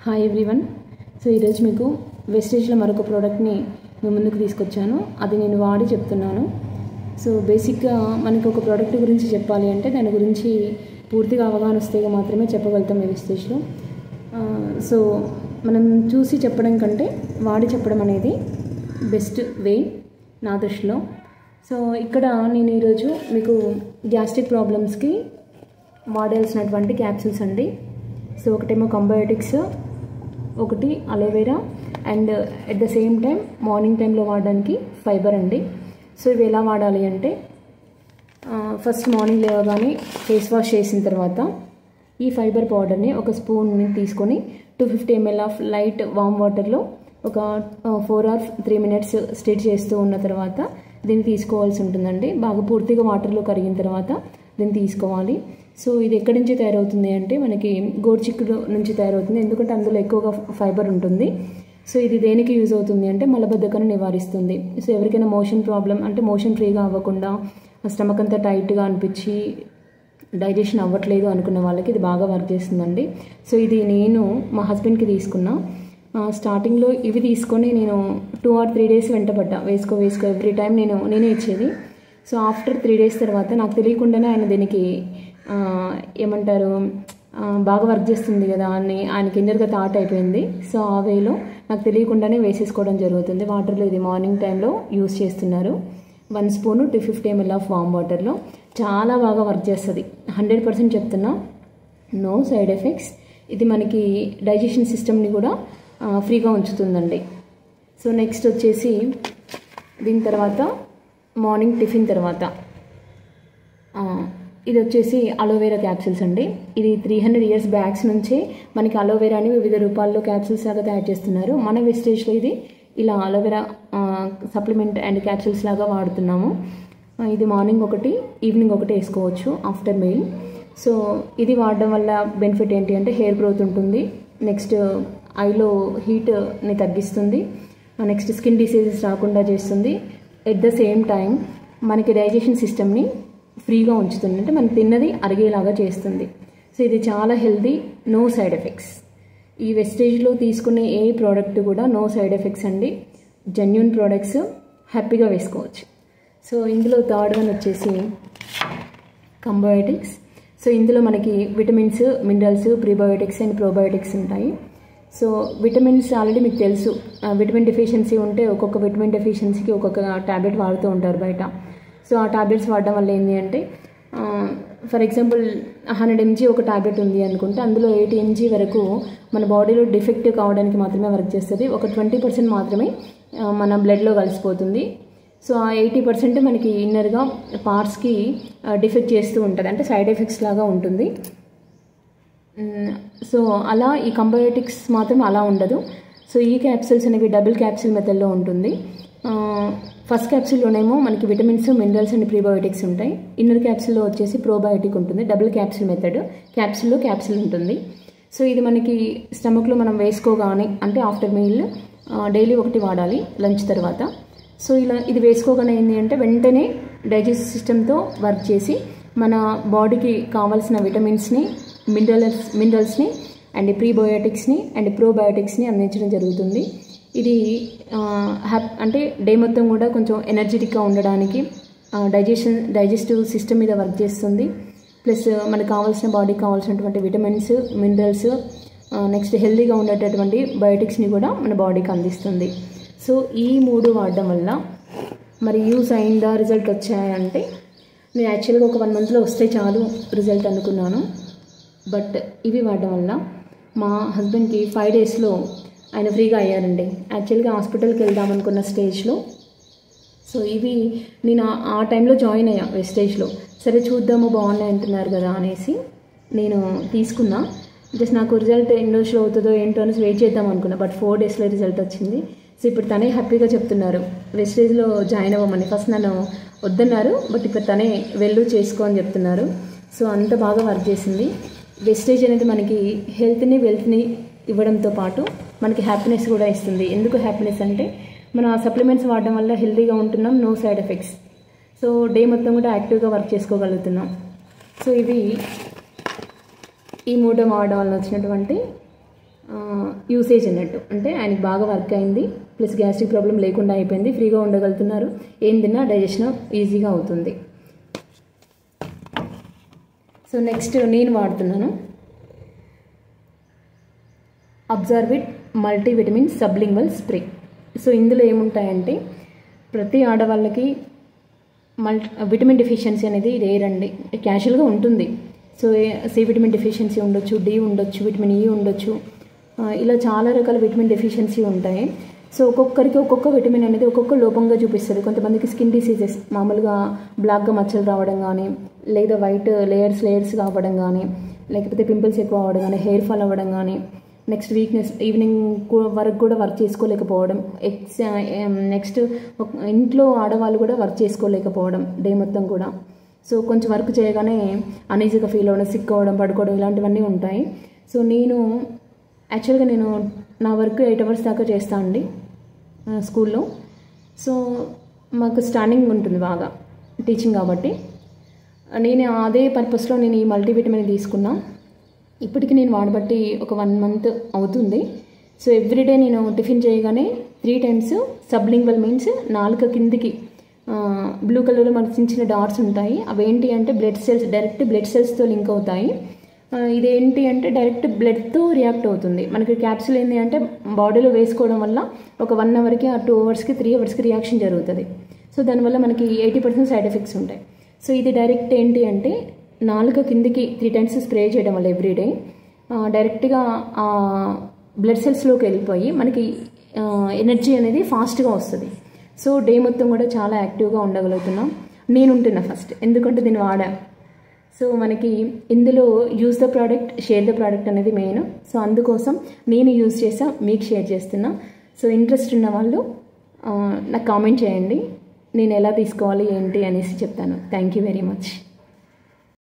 Hi everyone. So ఈరోజు మీకు వెస్టేజ్లో మరొక ప్రోడక్ట్ని మీ ముందుకు తీసుకొచ్చాను. అది నేను వాడి చెప్తున్నాను. సో బేసిక్గా మనకి ఒక ప్రోడక్ట్ గురించి చెప్పాలి అంటే దాని గురించి పూర్తిగా అవగాహన వస్తే మాత్రమే చెప్పగలుగుతాం ఈ వెస్టేజ్లో. సో మనం చూసి చెప్పడం కంటే వాడి చెప్పడం అనేది బెస్ట్ వే నా దృష్టిలో. సో ఇక్కడ నేను ఈరోజు మీకు గ్యాస్ట్రిక్ ప్రాబ్లమ్స్కి వాడాల్సినటువంటి క్యాప్సూల్స్ అండి. సో ఒకటేమో కంబయోటిక్స్, ఒకటి aloe vera, and at the same time morning టైంలో వాడడానికి ఫైబర్ అండి. సో ఇవి ఎలా వాడాలి అంటే ఫస్ట్ మార్నింగ్ లేవగానే ఫేస్ వాష్ చేసిన తర్వాత ఈ ఫైబర్ పౌడర్ని ఒక స్పూన్ని తీసుకొని 250 ml ఆఫ్ లైట్ వామ్ వాటర్లో ఒక 4 or 3 minutes స్టిర్ చేస్తూ ఉన్న తర్వాత దీన్ని తీసుకోవాల్సి ఉంటుందండి. బాగా పూర్తిగా వాటర్లో కరిగిన తర్వాత దీన్ని తీసుకోవాలి. సో ఇది ఎక్కడి నుంచి తయారవుతుంది అంటే మనకి గోరుచిక్కుడు నుంచి తయారవుతుంది, ఎందుకంటే అందులో ఎక్కువగా ఫైబర్ ఉంటుంది. సో ఇది దేనికి యూజ్ అవుతుంది అంటే మలబద్ధకాన్ని నివారిస్తుంది. సో ఎవరికైనా మోషన్ ప్రాబ్లం అంటే మోషన్ ఫ్రీగా అవ్వకుండా స్టమక్ అంతా టైట్గా అనిపించి డైజెషన్ అవ్వట్లేదు అనుకున్న వాళ్ళకి ఇది బాగా వర్క్ చేస్తుందండి. సో ఇది నేను మా హస్బెండ్కి తీసుకున్నా. స్టార్టింగ్లో ఇవి తీసుకొని నేను 2 or 3 days వెంటపడ్డా, వేసుకో ఎవ్రీ టైం నేనే ఇచ్చేది. సో ఆఫ్టర్ 3 days తర్వాత నాకు తెలియకుండానే ఆయన దీనికి ఏమంటారు బాగా వర్క్ చేస్తుంది కదా అని ఆయనకి ఇన్నర్గా థాట్ అయిపోయింది. సో ఆ వేలో నాకు తెలియకుండానే వేసేసుకోవడం జరుగుతుంది. వాటర్లో ఇది మార్నింగ్ టైంలో యూస్ చేస్తున్నారు. 1 spoon 250 ml ఆఫ్ వామ్ వాటర్లో చాలా బాగా వర్క్ చేస్తుంది. 100% చెప్తున్నా, నో సైడ్ ఎఫెక్ట్స్. ఇది మనకి డైజెషన్ సిస్టమ్ని కూడా ఫ్రీగా ఉంచుతుందండి. సో నెక్స్ట్ వచ్చేసి దీని తర్వాత మార్నింగ్ టిఫిన్ తర్వాత ఇది వచ్చేసి అలోవెరా క్యాప్సూల్స్ అండి. ఇది 300 years బ్యాక్స్ నుంచే మనకి అలోవెరాని వివిధ రూపాల్లో క్యాప్సూల్స్ లాగా తయారు చేస్తున్నారు. మన వెస్టేజ్లో ఇది ఇలా అలోవెరా సప్లిమెంట్ అండ్ క్యాప్సూల్స్ లాగా వాడుతున్నాము. ఇది మార్నింగ్ ఒకటి, ఈవినింగ్ ఒకటి వేసుకోవచ్చు ఆఫ్టర్ మీల్. సో ఇది వాడడం వల్ల బెనిఫిట్ ఏంటి అంటే హెయిర్ గ్రోత్ ఉంటుంది, నెక్స్ట్ ఐలో హీట్ని తగ్గిస్తుంది, నెక్స్ట్ స్కిన్ డిసీజెస్ రాకుండా చేస్తుంది. ఎట్ ద సేమ్ టైం మనకి డైజెషన్ సిస్టమ్ని ఫ్రీగా ఉంచుతుంది, అంటే మనం తిన్నది అరిగేలాగా చేస్తుంది. సో ఇది చాలా హెల్దీ, నో సైడ్ ఎఫెక్ట్స్. ఈ వెస్టేజ్లో తీసుకునే ఏ ప్రోడక్ట్ కూడా నో సైడ్ ఎఫెక్ట్స్ అండి, జెన్యూన్ ప్రోడక్ట్స్, హ్యాపీగా వేసుకోవచ్చు. సో ఇందులో థర్డ్ వన్ వచ్చేసి కంబయోటిక్స్. సో ఇందులో మనకి vitamins, minerals, prebiotics and probiotics ఉంటాయి. సో విటమిన్స్ ఆల్రెడీ మీకు తెలుసు, విటమిన్ డెఫిషియన్సీ ఉంటే ఒక్కొక్క విటమిన్ డెఫిషియన్సీకి ఒక్కొక్క ట్యాబ్లెట్ వాడుతూ ఉంటారు బయట. సో ఆ ట్యాబ్లెట్స్ వాడడం వల్ల ఏంటి అంటే ఫర్ ఎగ్జాంపుల్ 100 mg ఒక ట్యాబ్లెట్ ఉంది అనుకుంటే అందులో 80 mg వరకు మన బాడీలో డిఫెక్ట్ కావడానికి మాత్రమే వర్క్ చేస్తుంది. ఒక 20% మాత్రమే మన బ్లడ్లో కలిసిపోతుంది. సో ఆ 80% మనకి ఇన్నర్గా పార్ట్స్కి డిఫెక్ట్ చేస్తూ ఉంటుంది, అంటే సైడ్ ఎఫెక్ట్స్ లాగా ఉంటుంది. సో అలా ఈ కంబయోటిక్స్ మాత్రం అలా ఉండదు. సో ఈ క్యాప్సూల్స్ అనేవి డబుల్ క్యాప్సూల్ మెథడ్లో ఉంటుంది. ఫస్ట్ క్యాప్సూల్లోనేమో మనకి విటమిన్స్, మినరల్స్ అండ్ ప్రీబయోటిక్స్ ఉంటాయి. ఇన్నర్ క్యాప్సూల్లో వచ్చేసి ప్రోబయోటిక్ ఉంటుంది. డబుల్ క్యాప్సూల్ మెథడ్, క్యాప్సూల్లో క్యాప్సూల్ ఉంటుంది. సో ఇది మనకి స్టమక్లో మనం వేసుకోగానే అంటే ఆఫ్టర్ మీల్ డైలీ ఒకటి వాడాలి లంచ్ తర్వాత. సో ఇలా ఇది వేసుకోగానే ఏంటి అంటే వెంటనే డైజెస్ట్ సిస్టమ్తో వర్క్ చేసి మన బాడీకి కావాల్సిన విటమిన్స్ని, మినరల్స్ని అండ్ ప్రీబయోటిక్స్ని అండ్ ప్రోబయోటిక్స్ని అందించడం జరుగుతుంది. ఇది అంటే డే మొత్తం కూడా కొంచెం ఎనర్జెటిక్గా ఉండడానికి డైజెస్టివ్ సిస్టమ్ మీద వర్క్ చేస్తుంది. ప్లస్ మనకు కావాల్సిన బాడీకి కావాల్సినటువంటి విటమిన్స్, మినరల్స్, నెక్స్ట్ హెల్తీగా ఉండేటటువంటి బయోటిక్స్ని కూడా మన బాడీకి అందిస్తుంది. సో ఈ 3 వాడడం వల్ల మరి యూస్ అయిందా, రిజల్ట్ వచ్చాయంటే నేను యాక్చువల్గా ఒక 1 monthలో వస్తే చాలు రిజల్ట్ అనుకున్నాను. బట్ ఇవి వాడడం వల్ల మా హస్బెండ్కి 5 daysలో ఆయన ఫ్రీగా అయ్యారండి. యాక్చువల్గా హాస్పిటల్కి వెళ్దాం అనుకున్న స్టేజ్లో. సో ఇవి నేను ఆ టైంలో జాయిన్ అయ్యా వెస్టేజ్లో. సరే చూద్దాము బాగున్నాయి అంటున్నారు కదా అనేసి నేను తీసుకున్నా. జస్ట్ నాకు రిజల్ట్ ఎన్ని రోజులు అవుతుందో ఏంటో అనేసి వెయిట్ చేద్దాం అనుకున్నా. బట్ 4 daysలో రిజల్ట్ వచ్చింది. సో ఇప్పుడు తనే హ్యాపీగా చెప్తున్నారు వెస్టేజ్లో జాయిన్ అవ్వమని. ఫస్ట్ నన్ను వద్దన్నారు, బట్ ఇప్పుడు తనే వెళ్ళు చేసుకో అని చెప్తున్నారు. సో అంత బాగా వర్క్ చేసింది. వెస్టేజ్ అనేది మనకి హెల్త్ని, వెల్త్ని ఇవ్వడంతో పాటు మనకి హ్యాపీనెస్ కూడా ఇస్తుంది. ఎందుకు హ్యాపీనెస్ అంటే మన సప్లిమెంట్స్ వాడడం వల్ల హెల్తీగా ఉంటున్నాం, no side effects. So day మొత్తం కూడా యాక్టివ్గా వర్క్ చేసుకోగలుగుతున్నాం. సో ఇవి ఈ 3 వాడడం వల్ల వచ్చినటువంటి యూసేజ్ అన్నట్టు. అంటే ఆయనకి బాగా వర్క్ అయింది, ప్లస్ గ్యాస్ట్రిక్ ప్రాబ్లం లేకుండా అయిపోయింది, ఫ్రీగా ఉండగలుగుతున్నారు, ఏం తిన్నా డైజెషన్ ఈజీగా అవుతుంది. సో నెక్స్ట్ నేను వాడుతున్నాను అబ్జర్విట్ మల్టీవిటమిన్ సబ్లింగ్వల్ స్ప్రే. సో ఇందులో ఏముంటాయంటే ప్రతి ఆడవాళ్ళకి విటమిన్ డెఫిషియన్సీ అనేది రేర్ అండి, క్యాజువల్గా ఉంటుంది. సో సి విటమిన్ డెఫిషియన్సీ ఉండొచ్చు, డి ఉండొచ్చు, విటమిన్ ఈ ఉండొచ్చు, ఇలా చాలా రకాల విటమిన్ డెఫిషియన్సీ ఉంటాయి. సో ఒక్కొక్కరికి ఒక్కొక్క విటమిన్ అనేది ఒక్కొక్క లోపంగా చూపిస్తుంది. కొంతమందికి స్కిన్ డిసీజెస్ మామూలుగా బ్లాక్గా మచ్చలు రావడం కానీ, లేదా వైట్ లేయర్స్ అవ్వడం కానీ, లేకపోతే పింపుల్స్ ఎక్కువ అవ్వడం కానీ, హెయిర్ ఫాల్ అవ్వడం కానీ, నెక్స్ట్ వీక్నెస్, ఈవినింగ్ వరకు కూడా వర్క్ చేసుకోలేకపోవడం, నెక్స్ట్ ఇంట్లో ఆడవాళ్ళు కూడా వర్క్ చేసుకోలేకపోవడం డే మొత్తం కూడా. సో కొంచెం వర్క్ చేయగానే అనీజీగా ఫీల్ అవ్వడం, సిక్ అవ్వడం, పడుకోవడం, ఇలాంటివన్నీ ఉంటాయి. సో యాక్చువల్గా నేను నా వర్క్ 8 hours దాకా చేస్తాను అండి స్కూల్లో. సో మాకు స్టాండింగ్ ఉంటుంది బాగా టీచింగ్ కాబట్టి, నేను అదే పర్పస్లో నేను ఈ మల్టీవిటమిన్ తీసుకున్నా. ఇప్పటికి నేను వాడబట్టి ఒక 1 month అవుతుంది. సో ఎవ్రీడే నేను టిఫిన్ చేయగానే 3 times సబ్లింగ్వల్ మీన్స్ నాలుక కిందికి బ్లూ కలర్లో మనకు చిన్న చిన్న డాట్స్ ఉంటాయి. అవేంటి అంటే డైరెక్ట్ బ్లడ్ సెల్స్తో లింక్ అవుతాయి. ఇదేంటి అంటే డైరెక్ట్ బ్లడ్తో రియాక్ట్ అవుతుంది. మనకి క్యాప్సూల్ ఏంటి అంటే బాడీలో వేసుకోవడం వల్ల ఒక 1 hourకి 2 hours-కి 3 hours-కి రియాక్షన్ జరుగుతుంది. సో దానివల్ల మనకి 80% సైడ్ ఎఫెక్ట్స్ ఉంటాయి. సో ఇది డైరెక్ట్ ఏంటి అంటే నాలుక కిందికి 3 times స్ప్రే చేయడం వల్ల ఎవ్రీడే డైరెక్ట్గా బ్లడ్ సెల్స్లోకి వెళ్ళిపోయి మనకి ఎనర్జీ అనేది ఫాస్ట్గా వస్తుంది. సో డే మొత్తం కూడా చాలా యాక్టివ్గా ఉండగలుగుతున్నాం. నేను ఉంటున్నా ఫస్ట్, ఎందుకంటే దీన్ని వాడా. సో మనకి ఇందులో use the product, share the product అనేది మెయిన్. సో అందుకోసం నేను యూజ్ చేసా, మీకు షేర్ చేస్తున్నా. సో ఇంట్రెస్ట్ ఉన్న వాళ్ళు నాకు కామెంట్ చేయండి, నేను ఎలా తీసుకోవాలి ఏంటి అనేసి చెప్తాను. Thank you very much.